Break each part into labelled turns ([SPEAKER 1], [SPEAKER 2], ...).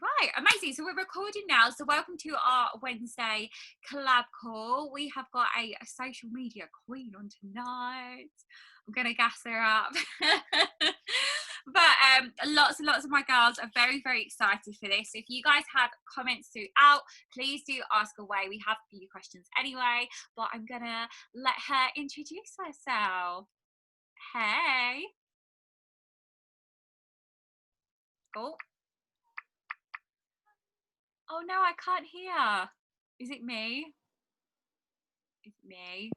[SPEAKER 1] Right, amazing. So we're recording now. So welcome to our Wednesday collab call. We have got a social media queen on tonight. I'm gonna gas her up. But lots and lots of my girls are very, very excited for this. So if you guys have comments throughout, please do ask away. We have a few questions anyway, but I'm gonna let her introduce herself. Hey. Oh. Oh no, I can't hear. Is it me? It's me.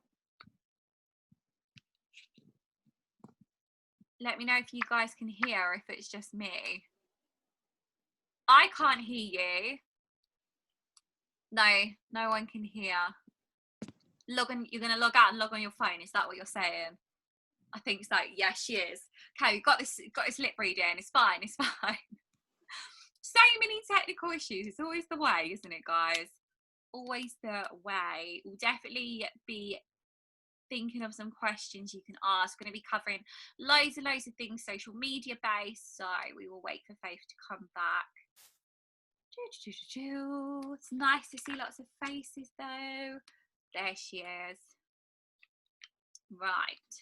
[SPEAKER 1] Let me know if you guys can hear or if it's just me. I can't hear you. No one can hear. Log on, you're gonna log out and log on your phone. Is that what you're saying? I think so. Yeah, she is. Okay, we've got this lip reading. It's fine. It's fine. So many technical issues. It's always the way, isn't it, guys? Always the way. We'll definitely be thinking of some questions you can ask. We're going to be covering loads and loads of things social media based, so we will wait for Faith to come back. It's nice to see lots of faces though. There she is. Right,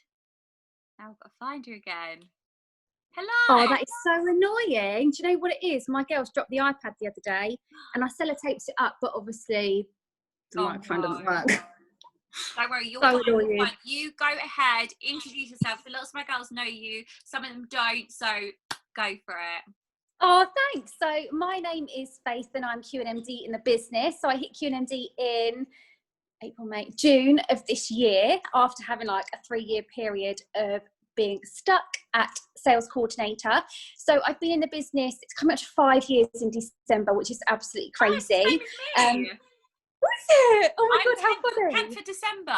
[SPEAKER 1] now I've got to find her again. Hello.
[SPEAKER 2] Oh, that is so annoying. Do you know what it is? My girls dropped the iPad the other day and I sellotaped it up, but obviously the microphone doesn't work.
[SPEAKER 1] Don't worry, you're
[SPEAKER 2] so
[SPEAKER 1] fine. You go ahead, introduce yourself. So lots of my girls know you, some of them don't, so go for it.
[SPEAKER 2] Oh, thanks. So my name is Faith and I'm QNMD in the business. So I hit QNMD in April, May, June of this year after having like a 3-year period of being stuck at sales coordinator. So I've been in the business, it's coming up to 5 years in December, which is absolutely crazy. Was it? Oh my God, how funny.
[SPEAKER 1] 10th of December.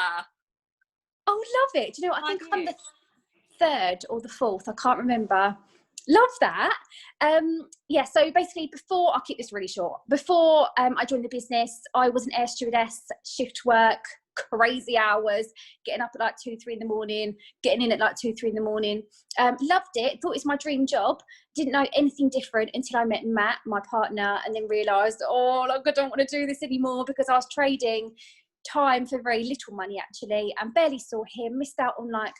[SPEAKER 2] Oh, love it. Do you know what? I think I'm the 3rd or the 4th. I can't remember. Love that. Yeah, so basically before, I'll keep this really short. Before I joined the business, I was an air stewardess, shift work, crazy hours, getting up at like 2-3 in the morning, getting in at like 2-3 in the morning. Loved it, thought it was my dream job. Didn't know anything different until I met Matt, my partner, and then realised, oh, like, I don't want to do this anymore, because I was trading time for very little money actually, and barely saw him. Missed out on like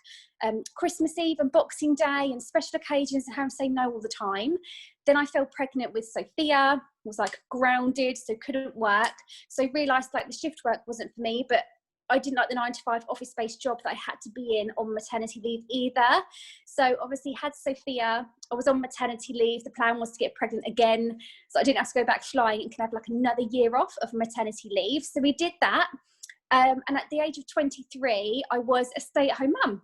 [SPEAKER 2] Christmas Eve and Boxing Day and special occasions and having to say no all the time. Then I fell pregnant with Sophia, was like grounded, so couldn't work. So realised like the shift work wasn't for me, but I didn't like the 9-to-5 office-based job that I had to be in on maternity leave either. So obviously had Sophia, I was on maternity leave. The plan was to get pregnant again, so I didn't have to go back flying and can have like another year off of maternity leave. So we did that. And at the age of 23, I was a stay-at-home mum.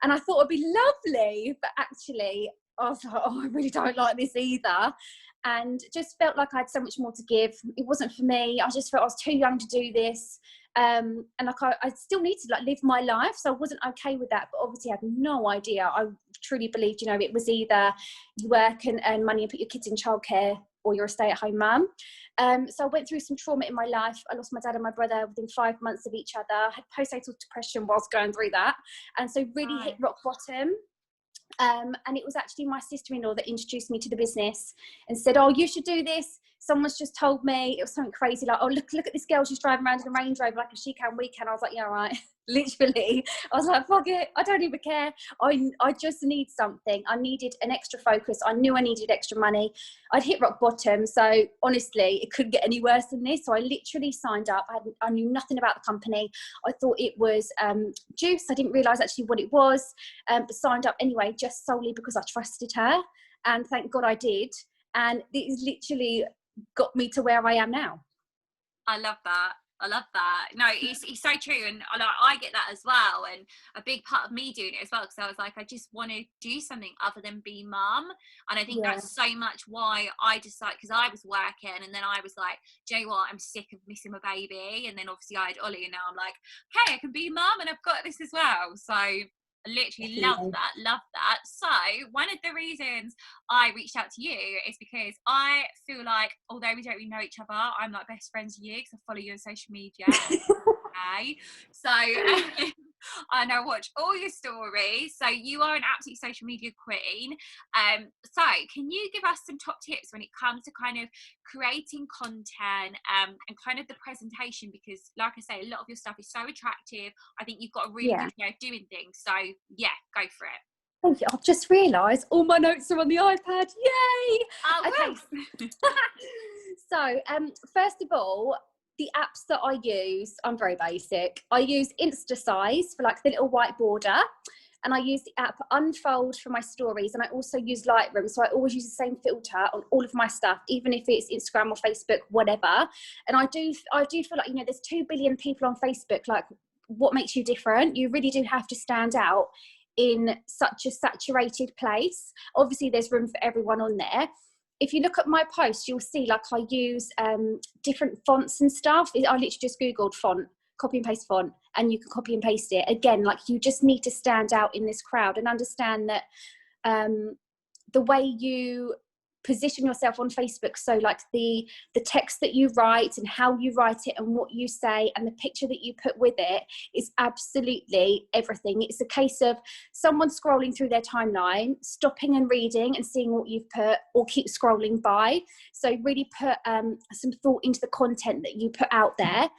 [SPEAKER 2] And I thought it'd be lovely, but actually I was like, oh, I really don't like this either. And just felt like I had so much more to give. It wasn't for me. I just felt I was too young to do this. And like I still need to like live my life. So I wasn't okay with that, but obviously I had no idea. I truly believed, you know, it was either you work and earn money and put your kids in childcare, or you're a stay-at-home mum. So I went through some trauma in my life. I lost my dad and my brother within 5 months of each other. I had postnatal depression whilst going through that. And so really hit rock bottom. And it was actually my sister-in-law that introduced me to the business and said, oh, you should do this. Someone's just told me. It was something crazy like, oh, look at this girl, she's driving around in a Range Rover like if she can, we can. I was like, yeah, right. Literally, I was like, fuck it, I don't even care. I just need something. I needed an extra focus. I knew I needed extra money. I'd hit rock bottom. So honestly, it couldn't get any worse than this. So I literally signed up. I knew nothing about the company. I thought it was juice. I didn't realise actually what it was, but signed up anyway, just solely because I trusted her. And thank God I did. And it has literally got me to where I am now.
[SPEAKER 1] I love that. No, it's so true, and I get that as well. And a big part of me doing it as well, because I was like, I just want to do something other than be mum. And I think that's so much why I decided, because I was working, and then I was like, do you know what, I'm sick of missing my baby. And then obviously I had Ollie, and now I'm like, hey, I can be mum, and I've got this as well. So I literally love that. So one of the reasons I reached out to you is because I feel like, although we don't really know each other, I'm like best friends with you because I follow you on social media. Okay, so and I watch all your stories. So you are an absolute social media queen. So can you give us some top tips when it comes to kind of creating content, and kind of the presentation? Because like I say, a lot of your stuff is so attractive. I think you've got a really good way of doing things. So yeah, go for it.
[SPEAKER 2] Thank you. I've just realised all my notes are on the iPad. Yay!
[SPEAKER 1] Okay.
[SPEAKER 2] So, first of all, the apps that I use, I'm very basic. I use Instasize for like the little white border, and I use the app Unfold for my stories, and I also use Lightroom. So I always use the same filter on all of my stuff, even if it's Instagram or Facebook, whatever. And I do feel like, you know, there's 2 billion people on Facebook. Like, what makes you different? You really do have to stand out in such a saturated place. Obviously there's room for everyone on there. If you look at my posts, you'll see like I use different fonts and stuff. I literally just Googled font, copy and paste font, and you can copy and paste it. Again, like, you just need to stand out in this crowd and understand that the way you position yourself on Facebook, so like the text that you write and how you write it and what you say and the picture that you put with it is absolutely everything. It's a case of someone scrolling through their timeline, stopping and reading and seeing what you've put, or keep scrolling by. So really put some thought into the content that you put out there.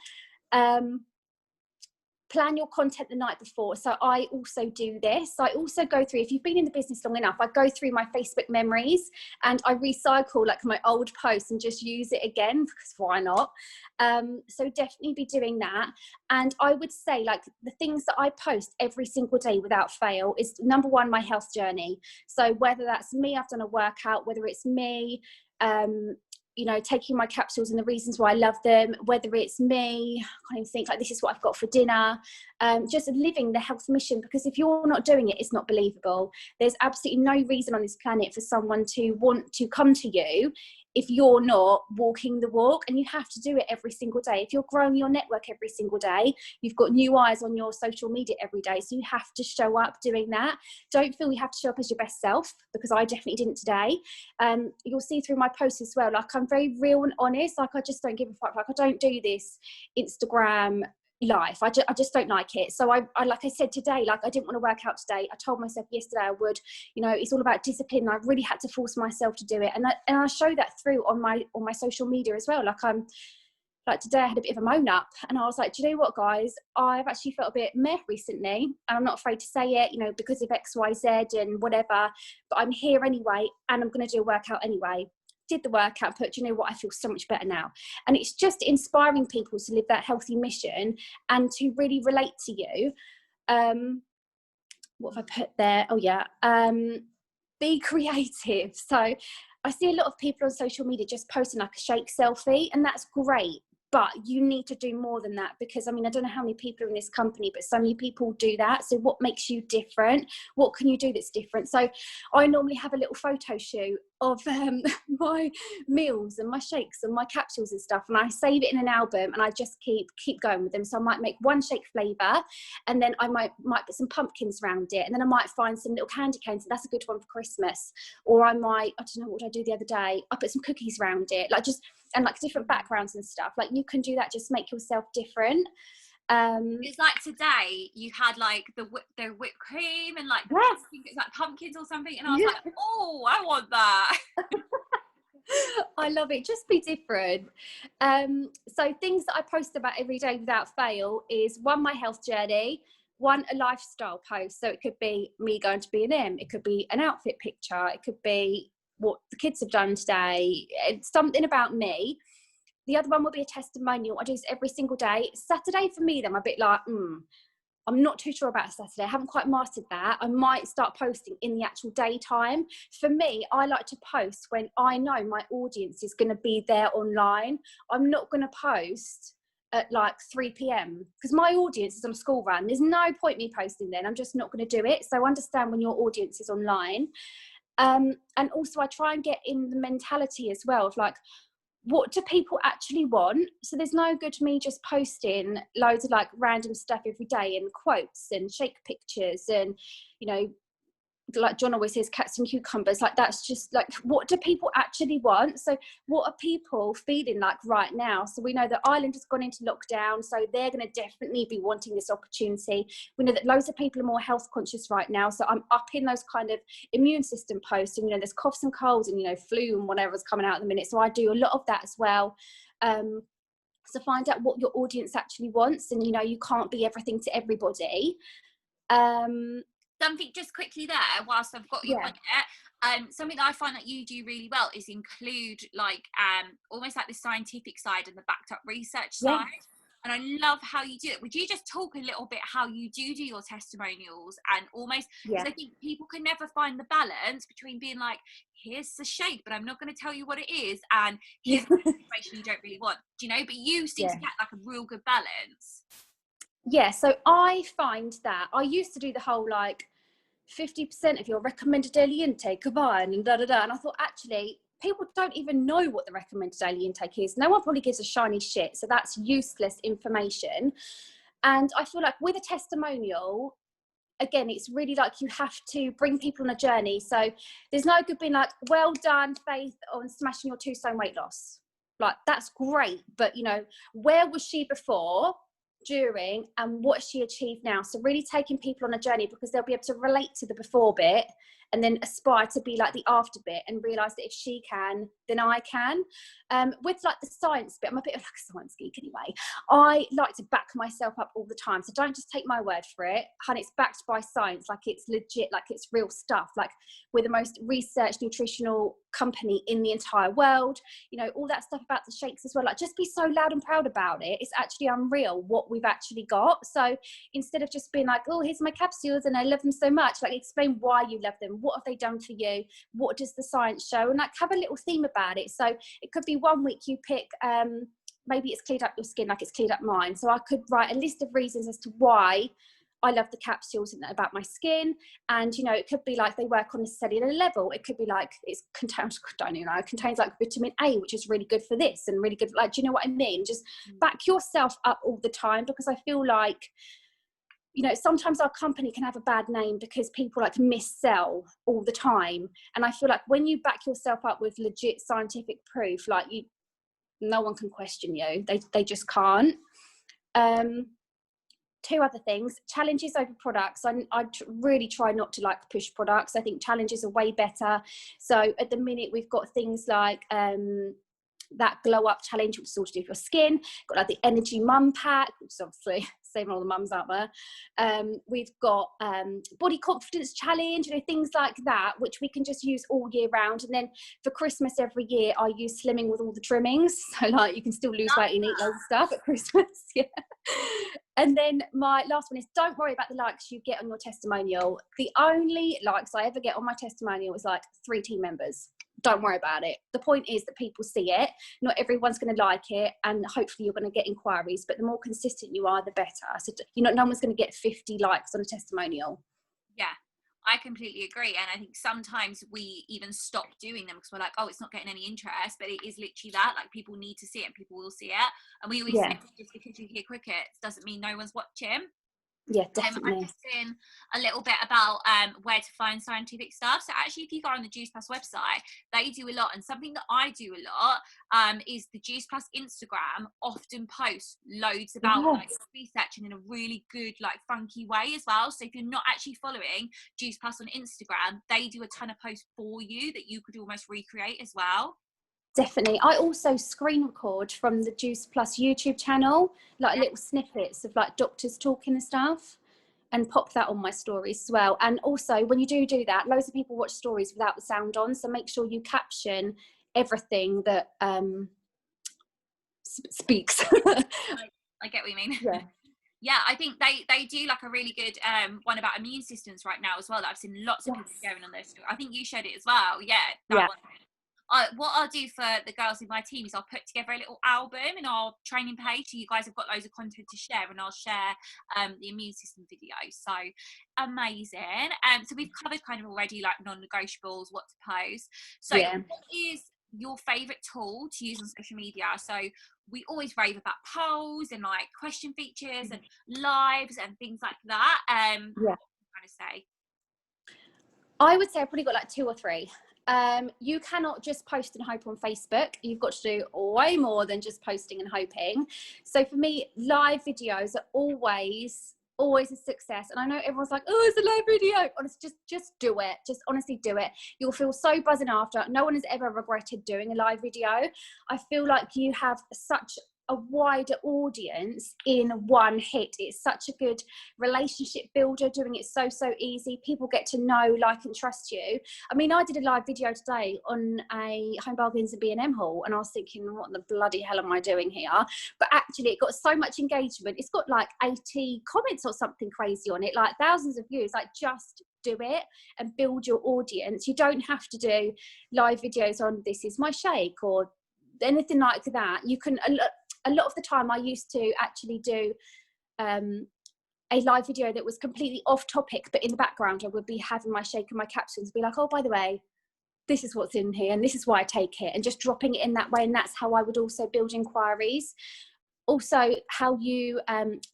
[SPEAKER 2] Plan your content the night before. So I also do this. I also go through, if you've been in the business long enough, I go through my Facebook memories and I recycle like my old posts and just use it again, because why not? So definitely be doing that. And I would say, like, the things that I post every single day without fail is, number one, my health journey. So whether that's me, I've done a workout, whether it's me, you know, taking my capsules and the reasons why I love them, whether it's me, I can't even think, like, this is what I've got for dinner, just living the health mission. Because if you're not doing it, it's not believable. There's absolutely no reason on this planet for someone to want to come to you if you're not walking the walk, and you have to do it every single day. If you're growing your network every single day, you've got new eyes on your social media every day, so you have to show up doing that. Don't feel you have to show up as your best self, because I definitely didn't today. You'll see through my posts as well, like, I'm very real and honest. Like, I just don't give a fuck. Like, I don't do this Instagram life. I just don't like it. So I like I said today, like, I didn't want to work out today. I told myself yesterday I would. You know, it's all about discipline. I really had to force myself to do it, and I show that through on my social media as well. Like today I had a bit of a moan up, and I was like, do you know what, guys, I've actually felt a bit meh recently, and I'm not afraid to say it, you know, because of XYZ and whatever, but I'm here anyway, and I'm going to do a workout anyway. Did the workout, but you know what, I feel so much better now. And it's just inspiring people to live that healthy mission and to really relate to you. What have I put there? Oh yeah, be creative. So I see a lot of people on social media just posting like a shake selfie, and that's great, but you need to do more than that, because I mean, I don't know how many people are in this company, but so many people do that. So what makes you different? What can you do that's different? So I normally have a little photo shoot of my meals and my shakes and my capsules and stuff, and I save it in an album, and I just keep going with them. So I might make one shake flavor, and then I might put some pumpkins around it, and then I might find some little candy canes, and that's a good one for Christmas. Or I don't know, what did I do the other day? I put some cookies around it, like, just, and like different backgrounds and stuff. Like, you can do that, just make yourself different.
[SPEAKER 1] It's like today you had like the whipped cream and like,
[SPEAKER 2] yes,
[SPEAKER 1] I think it's like pumpkins or something, and I was like, oh, I want that.
[SPEAKER 2] I love it. Just be different. So things that I post about every day without fail is, one, my health journey, one, a lifestyle post. So it could be me going to B&M, it could be an outfit picture, it could be what the kids have done today, it's something about me. The other one will be a testimonial. I do this every single day. Saturday for me, then I'm a bit like, I'm not too sure about Saturday. I haven't quite mastered that. I might start posting in the actual daytime. For me, I like to post when I know my audience is going to be there online. I'm not going to post at like 3 p.m. because my audience is on a school run. There's no point me posting then. I'm just not going to do it. So understand when your audience is online. And also I try and get in the mentality as well of like, what do people actually want? So there's no good me just posting loads of like random stuff every day and quotes and shake pictures and, you know, like John always says, cats and cucumbers. Like, that's just like, what do people actually want? So what are people feeling like right now? So we know that Ireland has gone into lockdown, so they're going to definitely be wanting this opportunity. We know that loads of people are more health conscious right now, so I'm up in those kind of immune system posts, and you know, there's coughs and colds and, you know, flu and whatever's coming out at the minute, so I do a lot of that as well. So find out what your audience actually wants, and you know, you can't be everything to everybody.
[SPEAKER 1] Something just quickly there, whilst I've got you on it, something that I find that you do really well is include like almost like the scientific side and the backed up research side. And I love how you do it. Would you just talk a little bit how you do your testimonials, and almost, because I think people can never find the balance between being like, here's the shake, but I'm not going to tell you what it is, and here's the information you don't really want, do you know? But you seem to get like a real good balance.
[SPEAKER 2] Yeah, so I find that I used to do the whole like 50% of your recommended daily intake of iron and and I thought, actually, people don't even know what the recommended daily intake is. No one probably gives a shiny shit, so that's useless information. And I feel like with a testimonial, again, it's really like you have to bring people on a journey. So there's no good being like, well done, Faith, on smashing your 2-stone weight loss. Like, that's great, but you know, where was she before, during, and what has she achieved now? So really taking people on a journey, because they'll be able to relate to the before bit and then aspire to be like the after bit, and realize that if she can, then I can. With like the science bit, I'm a bit of like a science geek anyway. I like to back myself up all the time, so don't just take my word for it, and it's backed by science, like it's legit, like it's real stuff. Like, we're the most researched nutritional company in the entire world, you know, all that stuff about the shakes as well. Like, just be so loud and proud about it. It's actually unreal what we've actually got. So instead of just being like, oh, here's my capsules and I love them so much, like, explain why you love them, what have they done for you, what does the science show, and like have a little theme about it. So it could be one week you pick maybe it's cleared up your skin like it's cleared up mine, so I could write a list of reasons as to why I love the capsules and about my skin. And you know, it could be like they work on a cellular level, it could be like it contains like vitamin A, which is really good for this and really good, like, do you know what I mean? Just back yourself up all the time, because I feel like, you know, sometimes our company can have a bad name because people like missell all the time. And I feel like when you back yourself up with legit scientific proof, like, no one can question you. They just can't. Two other things: challenges over products. I really try not to like push products. I think challenges are way better. So at the minute we've got things like that glow up challenge, which is all to do with your skin. Got like the energy mum pack, which is obviously saving all the mums out there. We've got body confidence challenge, you know, things like that, which we can just use all year round. And then for Christmas every year, I use slimming with all the trimmings. So like, you can still lose weight and eat loads of stuff at Christmas. Yeah. And then my last one is, don't worry about the likes you get on your testimonial. The only likes I ever get on my testimonial is like 3 team members. Don't worry about it. The point is that people see it. Not everyone's going to like it, and hopefully you're going to get inquiries, but the more consistent you are, the better. So, you know, no one's going to get 50 likes on a testimonial.
[SPEAKER 1] Yeah, I completely agree. And I think sometimes we even stop doing them because we're like, oh, it's not getting any interest, but it is literally that, like, people need to see it and people will see it. And we always say, just because you hear crickets doesn't mean no one's watching.
[SPEAKER 2] Yeah, definitely.
[SPEAKER 1] I'm just in a little bit about where to find scientific stuff. So actually, if you go on the Juice Plus website, they do a lot. And something that I do a lot is the Juice Plus Instagram often posts loads about like research, and in a really good, like, funky way as well. So if you're not actually following Juice Plus on Instagram, they do a ton of posts for you that you could almost recreate as well.
[SPEAKER 2] Definitely. I also screen record from the Juice Plus YouTube channel, like little snippets of like doctors talking and stuff, and pop that on my stories as well. And also, when you do that, loads of people watch stories without the sound on, so make sure you caption everything that speaks.
[SPEAKER 1] I get what you mean.
[SPEAKER 2] Yeah.
[SPEAKER 1] Yeah, I think they do like a really good one about immune systems right now as well, that I've seen lots of people sharing on their story. I think you shared it as well. Yeah, that one. What I'll do for the girls in my team is I'll put together a little album in our training page, so you guys have got loads of content to share, and I'll share the immune system video. So amazing. So we've covered kind of already like non-negotiables, what to post. So what is your favorite tool to use on social media? So we always rave about polls and like question features and lives and things like that. What do you kind of say?
[SPEAKER 2] I would say I've probably got like 2 or 3. You cannot just post and hope on Facebook. You've got to do way more than just posting and hoping. So for me, live videos are always a success. And I know everyone's like, oh, it's a live video. Honestly, just do it. Just honestly do it. You'll feel so buzzing after. No one has ever regretted doing a live video. I feel like you have such a wider audience in one hit. It's such a good relationship builder, doing it so easy. People get to know, like, and trust you. I mean, I did a live video today on a Home Bargains and B&M haul, and I was thinking, what the bloody hell am I doing here? But actually it got so much engagement. It's got like 80 comments or something crazy on it, like thousands of views. Like, just do it and build your audience. You don't have to do live videos on this is my shake or anything like that. You can, a lot of the time I used to actually do a live video that was completely off topic, but in the background I would be having my shake and my captions, be like, oh, by the way, this is what's in here and this is why I take it, and just dropping it in that way. And that's how I would also build inquiries. Also, how you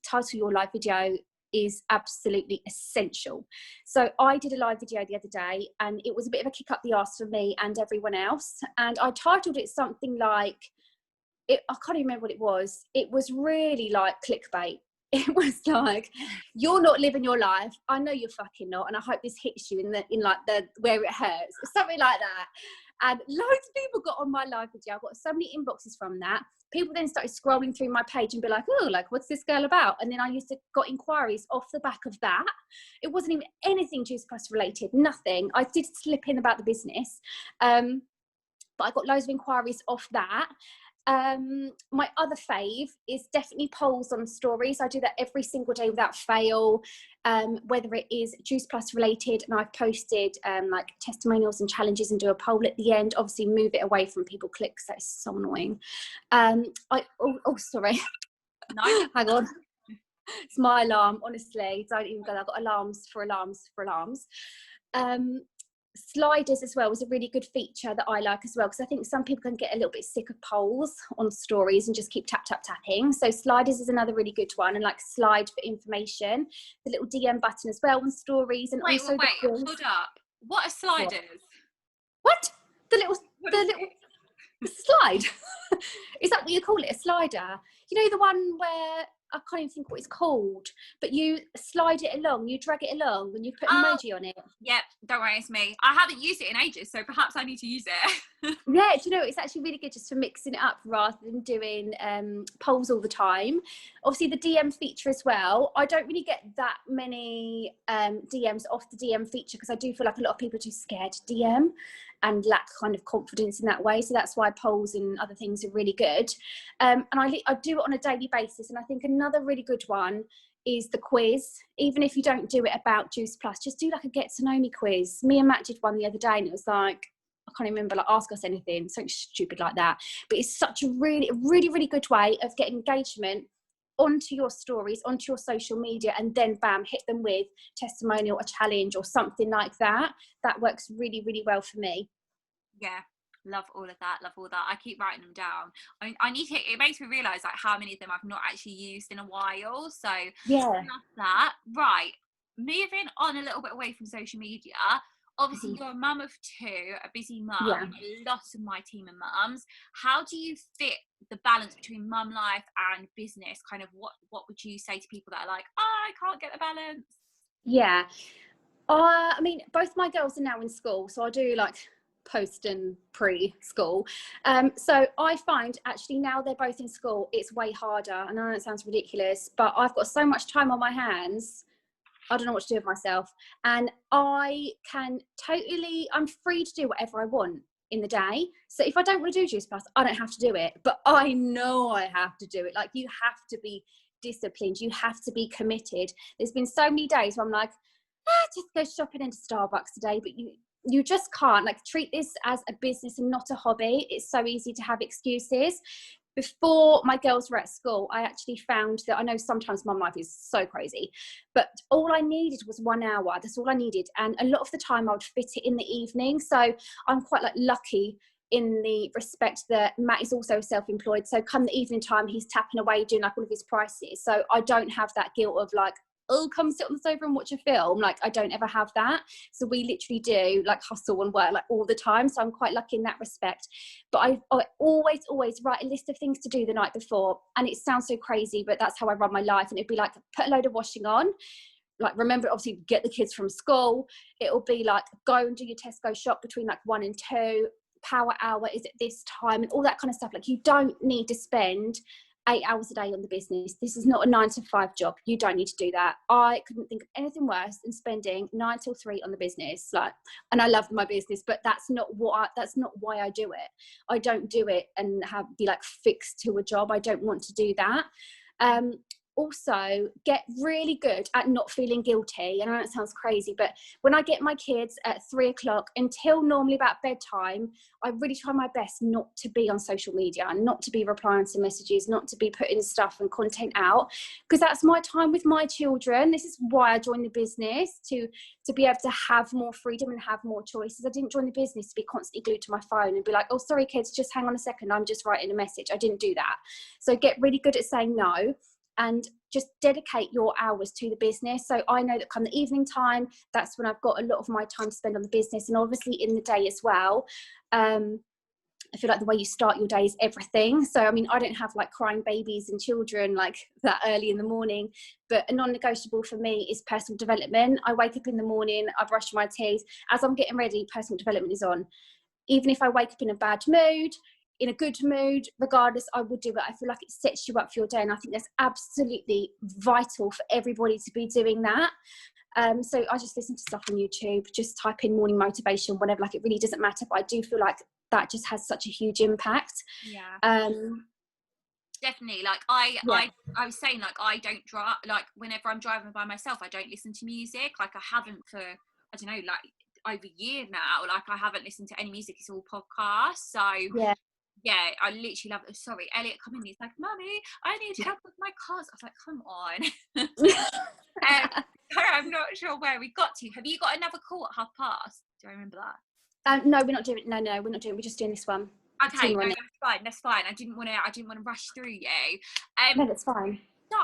[SPEAKER 2] title your live video is absolutely essential. So I did a live video the other day, and it was a bit of a kick up the arse for me and everyone else, and I titled it something like, I can't even remember what it was. It was really like clickbait. It was like, you're not living your life. I know you're fucking not, and I hope this hits you in like the where it hurts, something like that. And loads of people got on my live video. I got so many inboxes from that. People then started scrolling through my page and be like, oh, like, what's this girl about? And then I used to got inquiries off the back of that. It wasn't even anything Juice Plus related, nothing. I did slip in about the business, but I got loads of inquiries off that. My other fave is definitely polls on stories. I do that every single day without fail, whether it is Juice Plus related, and I've posted like testimonials and challenges and do a poll at the end. Obviously move it away from people clicks, that is so annoying. Sorry. No. Hang on, it's my alarm, honestly, don't even go there. I've got alarms for alarms for alarms. Sliders as well was a really good feature that I like as well, because I think some people can get a little bit sick of polls on stories and just keep tapping. So sliders is another really good one, and like slide for information, the little DM button as well on stories. And
[SPEAKER 1] wait,
[SPEAKER 2] hold
[SPEAKER 1] up, what are sliders?
[SPEAKER 2] What? The little slide. Is that what you call it, a slider? You know, the one where I can't even think what it's called, but you slide it along, you drag it along, and you put an emoji on it.
[SPEAKER 1] Yep, don't worry, it's me. I haven't used it in ages, so perhaps I need to use it.
[SPEAKER 2] Yeah, do you know, it's actually really good just for mixing it up rather than doing polls all the time. Obviously the DM feature as well. I don't really get that many DMs off the DM feature, because I do feel like a lot of people are too scared to DM and lack kind of confidence in that way. So that's why polls and other things are really good. And I do it on a daily basis. And I think another really good one is the quiz. Even if you don't do it about Juice Plus, just do like a get to know me quiz. Me and Matt did one the other day, and it was like, I can't remember, like ask us anything, something stupid like that. But it's such a really good way of getting engagement onto your stories, onto your social media, and then bam, hit them with testimonial, a challenge or something like that. That works really well for me.
[SPEAKER 1] Yeah, love all of that, I keep writing them down. I need to, it makes me realise like how many of them I've not actually used in a while, so yeah, love that. Right, moving on a little bit away from social media, obviously you're a mum of 2, a busy mum. A lot of my team are mums. How do you fit the balance between mum life and business? Kind of what would you say to people that are like, I can't get the balance?
[SPEAKER 2] Yeah, I mean, both my girls are now in school, so I do like post and pre-school. So I find actually now they're both in school, it's way harder. I know it sounds ridiculous, but I've got so much time on my hands, I don't know what to do with myself. And I'm free to do whatever I want in the day. So if I don't want to do Juice Plus, I don't have to do it, but I know I have to do it. Like, you have to be disciplined, you have to be committed. There's been so many days where I'm like, just go shopping into Starbucks today, but you just can't. Like, treat this as a business and not a hobby. It's so easy to have excuses. Before my girls were at school, I actually found that, I know sometimes mum life is so crazy, but all I needed was 1 hour. That's all I needed. And a lot of the time I would fit it in the evening. So I'm quite like lucky in the respect that Matt is also self-employed. So come the evening time, he's tapping away doing like all of his prices. So I don't have that guilt of like, oh, come sit on the sofa and watch a film. Like, I don't ever have that. So we literally do like hustle and work like all the time. So I'm quite lucky in that respect. But I always write a list of things to do the night before. And it sounds so crazy, but that's how I run my life. And it'd be like, put a load of washing on. Like, remember, obviously, get the kids from school. It'll be like, go and do your Tesco shop between like 1 and 2. Power hour is at this time, and all that kind of stuff. Like, you don't need to spend 8 hours a day on the business. This is not a 9 to 5 job. You don't need to do that. I couldn't think of anything worse than spending 9 till 3 on the business. Like, and I love my business, but that's not why I do it. I don't do it and be like fixed to a job. I don't want to do that. Also, get really good at not feeling guilty. And I know it sounds crazy, but when I get my kids at 3 o'clock until normally about bedtime, I really try my best not to be on social media, not to be replying to messages, not to be putting stuff and content out, because that's my time with my children. This is why I joined the business, to be able to have more freedom and have more choices. I didn't join the business to be constantly glued to my phone and be like, oh, sorry, kids, just hang on a second, I'm just writing a message. I didn't do that. So get really good at saying no. And just dedicate your hours to the business. So I know that come the evening time, that's when I've got a lot of my time to spend on the business, and obviously in the day as well. I feel like the way you start your day is everything. So, I mean, I don't have like crying babies and children like that early in the morning, but a non-negotiable for me is personal development. I wake up in the morning, I brush my teeth. As I'm getting ready, personal development is on. Even if I wake up in a bad mood, in a good mood, regardless, I will do it. I feel like it sets you up for your day, and I think that's absolutely vital for everybody to be doing that. So I just listen to stuff on YouTube, just type in morning motivation, whatever, like it really doesn't matter, but I do feel like that just has such a huge impact.
[SPEAKER 1] Definitely. Like I was saying, like, I don't drive, like whenever I'm driving by myself, I don't listen to music. Like, I haven't for, I don't know, like over a year now. Like, I haven't listened to any music. It's all podcasts. So yeah, I literally love it. Sorry, Elliot come in, he's like, Mummy, I need help with my cars. I was like, come on. I'm not sure where we got to. Have you got another call at past? Do I remember that?
[SPEAKER 2] No, we're not doing it. No, we're not doing it. We're just doing this one.
[SPEAKER 1] Okay, no, that's fine. I didn't want to rush through you.
[SPEAKER 2] No, that's fine.
[SPEAKER 1] So,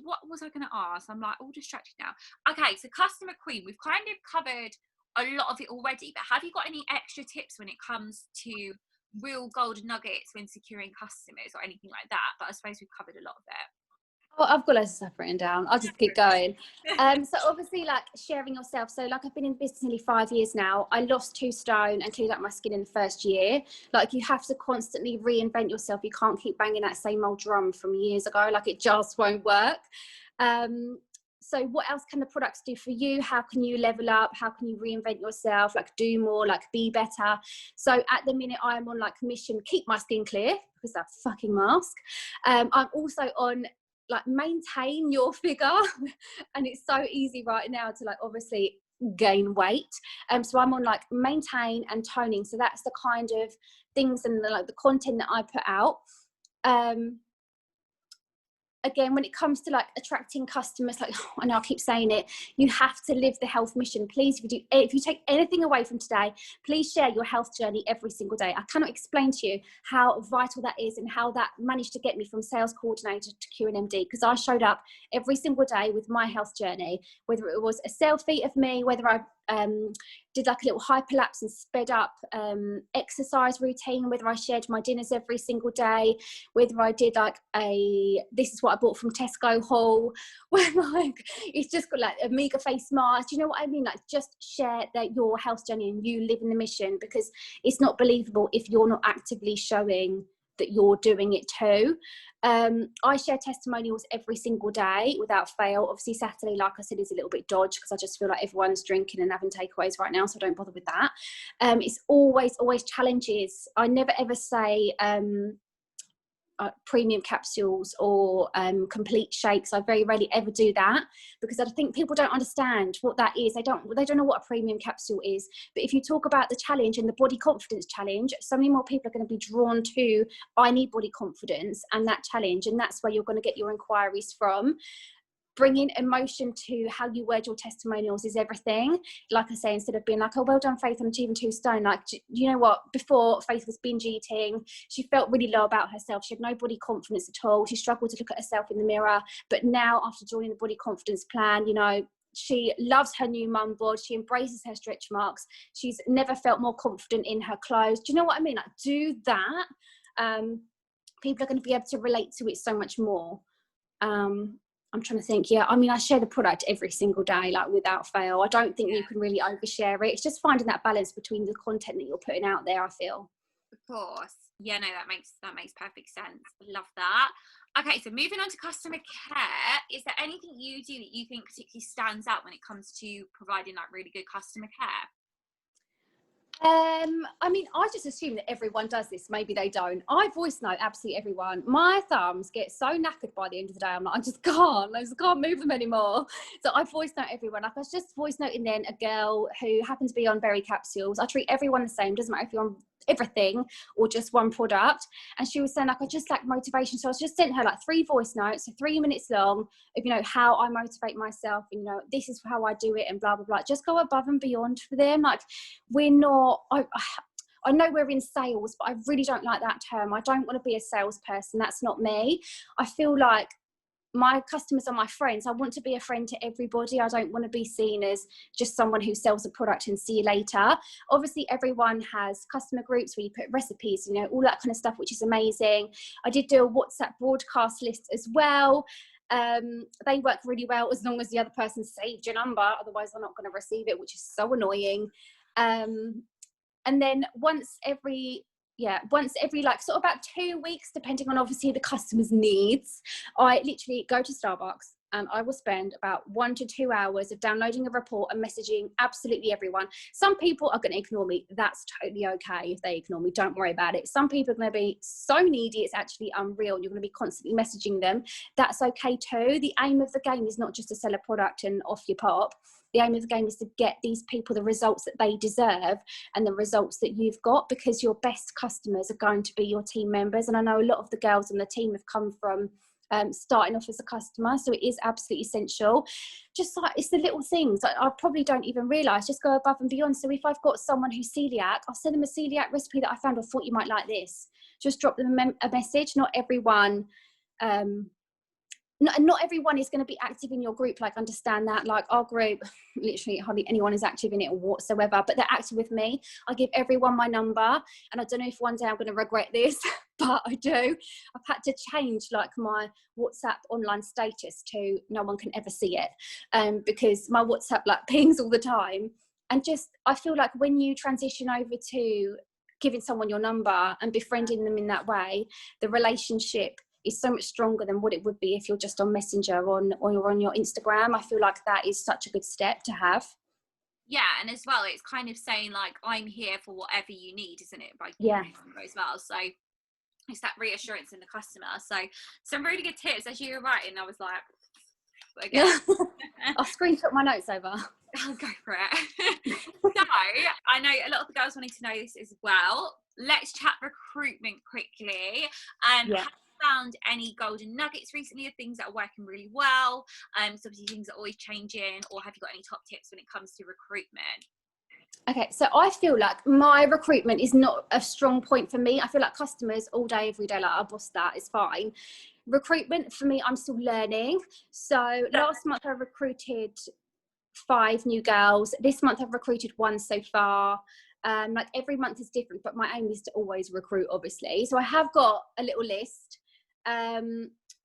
[SPEAKER 1] what was I going to ask? I'm like all distracted now. Okay, so Customer Queen, we've kind of covered a lot of it already, but have you got any extra tips when it comes to real golden nuggets when securing customers or anything like that? But I suppose we've covered a lot of it.
[SPEAKER 2] Oh, I've got loads of stuff written down. I'll just keep going. So obviously, like, sharing yourself. So like, I've been in business nearly 5 years now. I lost 2 stone and cleared up my skin in the first year. Like, you have to constantly reinvent yourself. You can't keep banging that same old drum from years ago. Like, it just won't work. So what else can the products do for you? How can you level up? How can you reinvent yourself? Like, do more, like, be better. So at the minute, I'm on like mission, keep my skin clear, because that fucking mask. I'm also on like, maintain your figure. And it's so easy right now to, like, obviously gain weight. So I'm on like maintain and toning. So that's the kind of things and the content that I put out. Again, when it comes to like attracting customers, like, I know I keep saying it, you have to live the health mission. Please, if you take anything away from today, please share your health journey every single day. I cannot explain to you how vital that is and how that managed to get me from sales coordinator to QNMD, because I showed up every single day with my health journey, whether it was a selfie of me, whether I did like a little hyperlapse and sped up exercise routine, whether I shared my dinners every single day, whether I did like this is what I bought from Tesco haul, where like it's just got like a mega face mask. You know what I mean? Like, just share that your health journey and you live in the mission, because it's not believable if you're not actively showing that you're doing it too. I share testimonials every single day without fail. Obviously Saturday, like I said, is a little bit dodgy because I just feel like everyone's drinking and having takeaways right now, so I don't bother with that. It's always challenges. I never ever say premium capsules or complete shakes. I very rarely ever do that, because I think people don't understand what that is. They don't know what a premium capsule is. But if you talk about the challenge and the body confidence challenge, so many more people are going to be drawn to, I need body confidence and that challenge, and that's where you're going to get your inquiries from. bringing emotion to how you word your testimonials is everything. Like I say, instead of being like, oh, well done, Faith, I'm achieving 2 stone. Like, you know what? Before, Faith was binge eating. She felt really low about herself. She had no body confidence at all. She struggled to look at herself in the mirror. But now, after joining the body confidence plan, you know, she loves her new mum bod. She embraces her stretch marks. She's never felt more confident in her clothes. Do you know what I mean? Like, do that. People are going to be able to relate to it so much more. I'm trying to think. Yeah, I mean, I share the product every single day, like without fail. I don't think you can really overshare it. It's just finding that balance between the content that you're putting out there, I feel.
[SPEAKER 1] Of course. Yeah, no, that makes perfect sense. I love that. Okay, so moving on to customer care, is there anything you do that you think particularly stands out when it comes to providing like really good customer care?
[SPEAKER 2] I mean, I just assume that everyone does this. Maybe they don't. I voice note absolutely everyone. My thumbs get so knackered by the end of the day. I'm like, I just can't move them anymore. So I voice note everyone. Like, I was just voice noting then a girl who happened to be on berry capsules. I treat everyone the same. Doesn't matter if you're on everything or just one product. And she was saying like, I just lack motivation. So I just sent her like 3 voice notes, so 3 minutes long, of, you know, how I motivate myself, and, you know, this is how I do it, and blah blah blah. Just go above and beyond for them. Like, we're not, I know we're in sales, but I really don't like that term. I don't want to be a salesperson. That's not me. I feel like my customers are my friends. I want to be a friend to everybody. I don't want to be seen as just someone who sells a product and see you later. Obviously, everyone has customer groups where you put recipes, you know, all that kind of stuff, which is amazing. I did do a WhatsApp broadcast list as well. They work really well as long as the other person saved your number. Otherwise, they're not going to receive it, which is so annoying. And then once every like sort of about 2 weeks, depending on obviously the customer's needs, I literally go to Starbucks and I will spend about 1 to 2 hours of downloading a report and messaging absolutely everyone. Some people are going to ignore me. That's totally okay if they ignore me. Don't worry about it. Some people are going to be so needy, it's actually unreal. You're going to be constantly messaging them. That's okay too. The aim of the game is not just to sell a product and off you pop. The aim of the game is to get these people the results that they deserve and the results that you've got, because your best customers are going to be your team members. And I know a lot of the girls on the team have come from starting off as a customer, so it is absolutely essential. Just like, it's the little things that I probably don't even realise. Just go above and beyond. So if I've got someone who's celiac, I'll send them a celiac recipe that I found. I thought you might like this. Just drop them a message. Not everyone not everyone is going to be active in your group. Like, understand that. Like, our group, literally hardly anyone is active in it whatsoever, but they're active with me. I give everyone my number, and I don't know if one day I'm going to regret this, but I do. I've had to change like my WhatsApp online status to no one can ever see it, because my WhatsApp like pings all the time. And just, I feel like when you transition over to giving someone your number and befriending them in that way, the relationship is so much stronger than what it would be if you're just on Messenger or you're on your Instagram. I feel like that is such a good step to have.
[SPEAKER 1] Yeah, and as well, it's kind of saying like, I'm here for whatever you need, isn't it? By as well. So it's that reassurance in the customer. So some really good tips as you were writing. I was like, again.
[SPEAKER 2] I'll screenshot my notes over.
[SPEAKER 1] I'll go for it. So I know a lot of the girls wanting to know this as well. Let's chat recruitment quickly. Have you found any golden nuggets recently of things that are working really well? So obviously things are always changing, or have you got any top tips when it comes to recruitment?
[SPEAKER 2] Okay, so I feel like my recruitment is not a strong point for me. I feel like customers all day, every day, like, I'll boss that, it's fine. Recruitment for me, I'm still learning. So last month I recruited 5 new girls. This month I've recruited 1 so far. Like, every month is different, but my aim is to always recruit, obviously. So I have got a little list.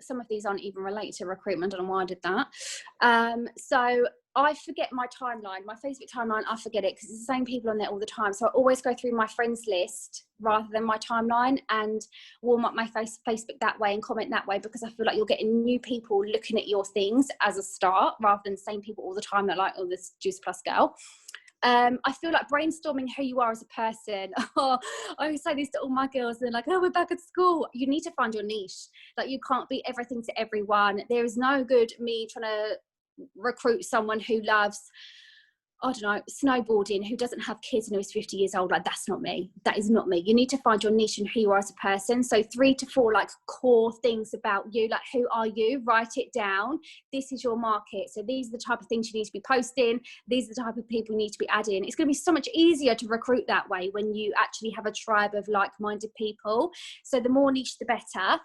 [SPEAKER 2] Some of these aren't even related to recruitment. I don't know why I did that. So I forget my timeline, my Facebook timeline. I forget it because it's the same people on there all the time. So I always go through my friends list rather than my timeline and warm up my Facebook that way and comment that way, because I feel like you're getting new people looking at your things as a start rather than the same people all the time that are like, oh, this Juice Plus girl. I feel like brainstorming who you are as a person. I always say this to all my girls. They're like, oh, we're back at school. You need to find your niche. Like, you can't be everything to everyone. There is no good me trying to recruit someone who loves, I don't know, snowboarding, who doesn't have kids and who's 50 years old. Like, that's not me. That is not me. You need to find your niche and who you are as a person. So 3 to 4 like core things about you, like who are you? Write it down. This is your market. So these are the type of things you need to be posting. These are the type of people you need to be adding. It's going to be so much easier to recruit that way when you actually have a tribe of like-minded people. So the more niche, the better.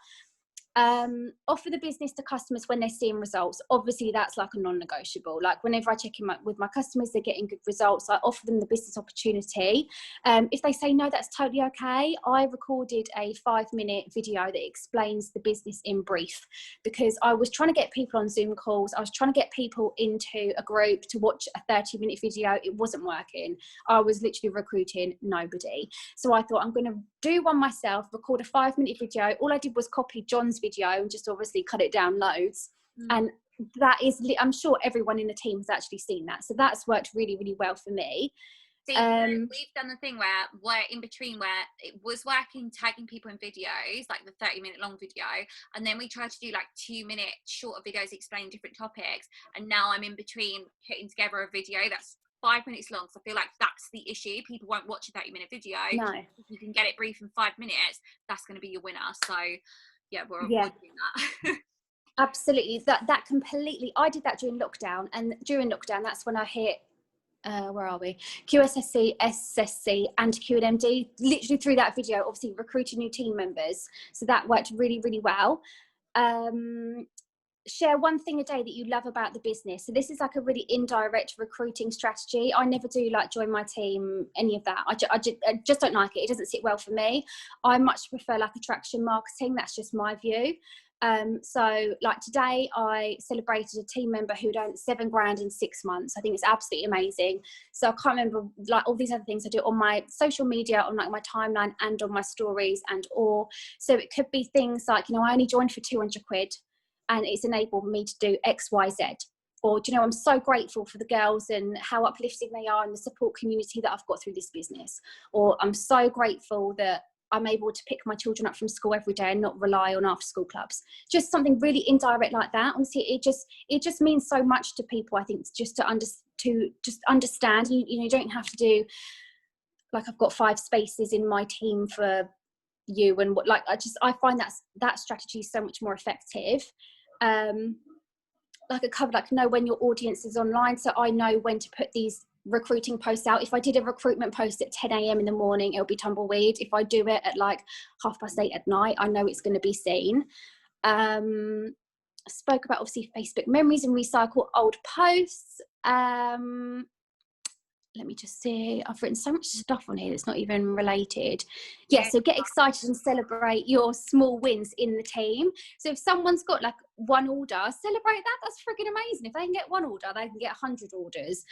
[SPEAKER 2] Offer the business to customers when they're seeing results. Obviously that's like a non-negotiable. Like whenever I check in with my customers, they're getting good results, I offer them the business opportunity. If they say no, that's totally okay. I recorded a 5-minute video that explains the business in brief, because I was trying to get people on Zoom calls, I was trying to get people into a group to watch a 30-minute video. It wasn't working. I was literally recruiting nobody. So I thought, I'm going to do one myself, record a 5-minute video. All I did was copy John's video and just obviously cut it down loads. And that is, I'm sure everyone in the team has actually seen that. So that's worked really, really well for me.
[SPEAKER 1] See, we've done the thing where we're in between, where it was working, tagging people in videos, like the 30-minute long video, and then we tried to do like 2-minute shorter videos explaining different topics, and now I'm in between putting together a video that's 5 minutes long. So I feel like that's the issue. People won't watch a 30-minute video.
[SPEAKER 2] No.
[SPEAKER 1] If you can get it brief in 5 minutes, that's going to be your winner. So yeah, we're avoiding that.
[SPEAKER 2] Absolutely. That completely, I did that during lockdown, and during lockdown, that's when I hit where are we? QSSC, SSC, and QNMD. Literally through that video, obviously recruiting new team members. So that worked really, really well. Share one thing a day that you love about the business. So this is like a really indirect recruiting strategy. I never do like join my team, any of that. I just don't like it. It doesn't sit well for me. I much prefer like attraction marketing. That's just my view. So like today I celebrated a team member who'd earned $7,000 in 6 months. I think it's absolutely amazing. So I can't remember like all these other things I do on my social media, on like my timeline and on my stories so it could be things like, you know, I only joined for 200 quid and it's enabled me to do X, Y, Z. Or, do you know, I'm so grateful for the girls and how uplifting they are and the support community that I've got through this business. Or I'm so grateful that I'm able to pick my children up from school every day and not rely on after school clubs. Just something really indirect like that. Honestly, it just means so much to people. I think just to understand. You don't have to do like I've got 5 spaces in my team for you and what. Like I find that strategy is so much more effective. Like I covered, like know when your audience is online, so I know when to put these recruiting posts out. If I did a recruitment post at 10 a.m. in the morning, it'll be tumbleweed. If I do it at like 8:30 at night, I know it's going to be seen. Spoke about obviously Facebook memories and recycle old posts. Let me just see, I've written so much stuff on here that's not even related. Yeah, so get excited and celebrate your small wins in the team. So if someone's got like 1 order, celebrate that. That's freaking amazing. If they can get 1 order, they can get 100 orders.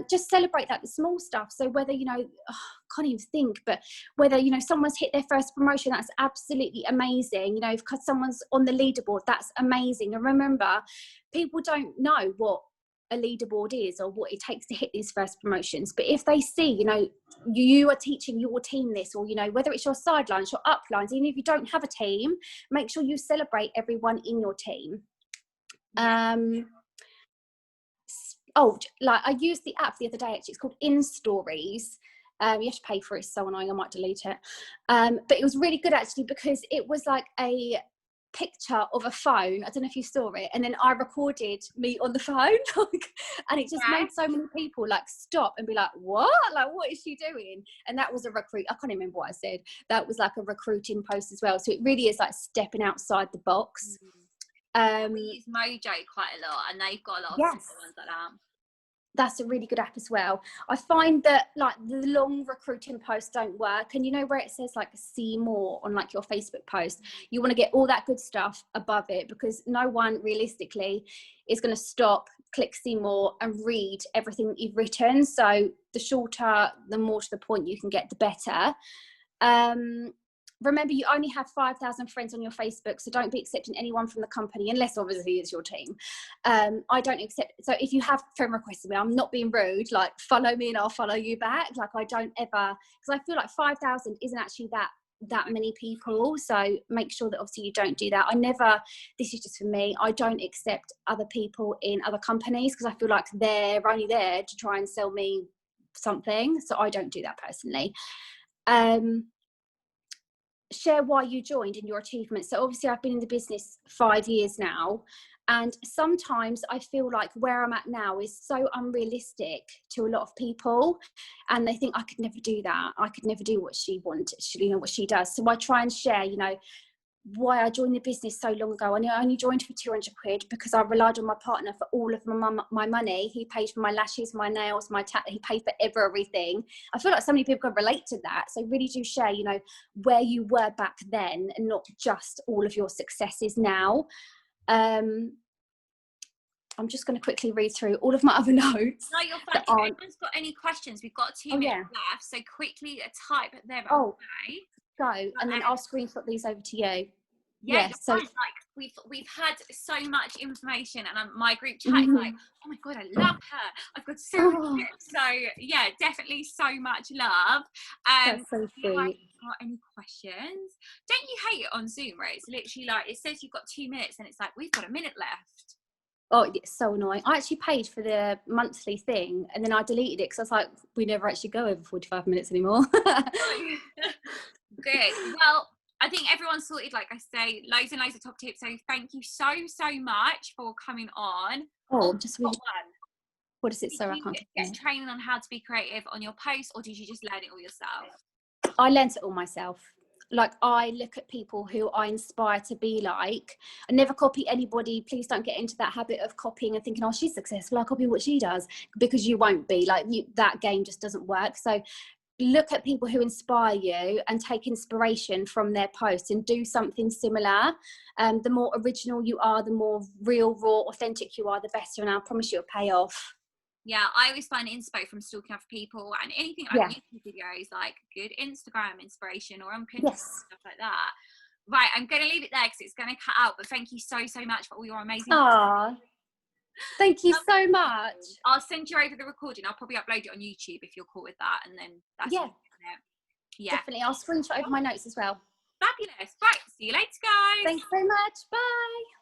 [SPEAKER 2] Just celebrate that, the small stuff. So whether, you know, can't even think, but whether, you know, someone's hit their first promotion, that's absolutely amazing. You know, if someone's on the leaderboard, that's amazing. And remember, people don't know what a leaderboard is or what it takes to hit these first promotions, but if they see, you know, you are teaching your team this, or, you know, whether it's your sidelines, your uplines, even if you don't have a team, make sure you celebrate everyone in your team. Like I used the app the other day, actually. It's called In Stories. You have to pay for it. It's so annoying, I might delete it. But it was really good actually, because it was like a picture of a phone. I don't know if you saw it, and then I recorded me on the phone and it just made so many people like stop and be like, what is she doing? And that was I can't remember what I said. That was like a recruiting post as well. So it really is like stepping outside the box.
[SPEAKER 1] We use Mojo quite a lot, and they've got a lot of ones like that.
[SPEAKER 2] That's a really good app as well. I find that like the long recruiting posts don't work, and you know where it says like see more on like your Facebook post, you want to get all that good stuff above it, because no one realistically is going to stop, click see more and read everything that you've written. So the shorter, the more to the point you can get, the better. Remember, you only have 5,000 friends on your Facebook, so don't be accepting anyone from the company unless obviously it's your team. I don't accept, so if you have friend requests me, I'm not being rude, like follow me and I'll follow you back. Like I don't ever, because I feel like 5,000 isn't actually that that many people. So make sure that obviously you don't do that. This is just for me, I don't accept other people in other companies because I feel like they're only there to try and sell me something. So I don't do that personally. Share why you joined and your achievements. So obviously I've been in the business 5 years now, and sometimes I feel like where I'm at now is so unrealistic to a lot of people, and they think I could never do that, I could never do what she wanted, what she does. So I try and share, why I joined the business so long ago. And I only joined for 200 quid because I relied on my partner for all of my money. He paid for my lashes, my nails, my he paid for everything. I feel like so many people can relate to that. So really do share, where you were back then and not just all of your successes now. I'm just going to quickly read through all of my other notes.
[SPEAKER 1] No, you're fine. If anyone's got any questions, we've got 2 minutes left. So quickly type them away.
[SPEAKER 2] Go, and then I'll screenshot these over to you.
[SPEAKER 1] So like we've had so much information, and my group chat is like, oh my god, I love her, I've got so many tips. So yeah, definitely so much love.
[SPEAKER 2] That's so sweet.
[SPEAKER 1] Got any questions? Don't you hate it on Zoom where it's literally like it says you've got 2 minutes and it's like we've got a minute left?
[SPEAKER 2] Oh, it's so annoying. I actually paid for the monthly thing and then I deleted it because I was like, we never actually go over 45 minutes anymore.
[SPEAKER 1] Good. Well, I think everyone's sorted, like I say, loads and loads of top tips. So thank you so much for coming on.
[SPEAKER 2] Just one. What is it? So I can't
[SPEAKER 1] get training on how to be creative on your posts, or did you just learn it all yourself?
[SPEAKER 2] I learned it all myself. Like, I look at people who I inspire to be like. I never copy anybody. Please don't get into that habit of copying and thinking, oh, she's successful, I'll copy what she does, because you won't be. Like, that game just doesn't work. So look at people who inspire you and take inspiration from their posts and do something similar. The more original you are, the more real, raw, authentic you are, the better. And I promise you it'll pay off.
[SPEAKER 1] Yeah, I always find inspo from stalking other people and anything like YouTube videos, like good Instagram inspiration or on Pinterest, stuff like that. Right, I'm going to leave it there because it's going to cut out. But thank you so much for all your amazing.
[SPEAKER 2] Thank you so much.
[SPEAKER 1] I'll send you over the recording. I'll probably upload it on YouTube if you're cool with that, and then that's
[SPEAKER 2] definitely. I'll screenshot over my notes as well.
[SPEAKER 1] Fabulous. Right, see you later, guys.
[SPEAKER 2] Thanks so much. Bye.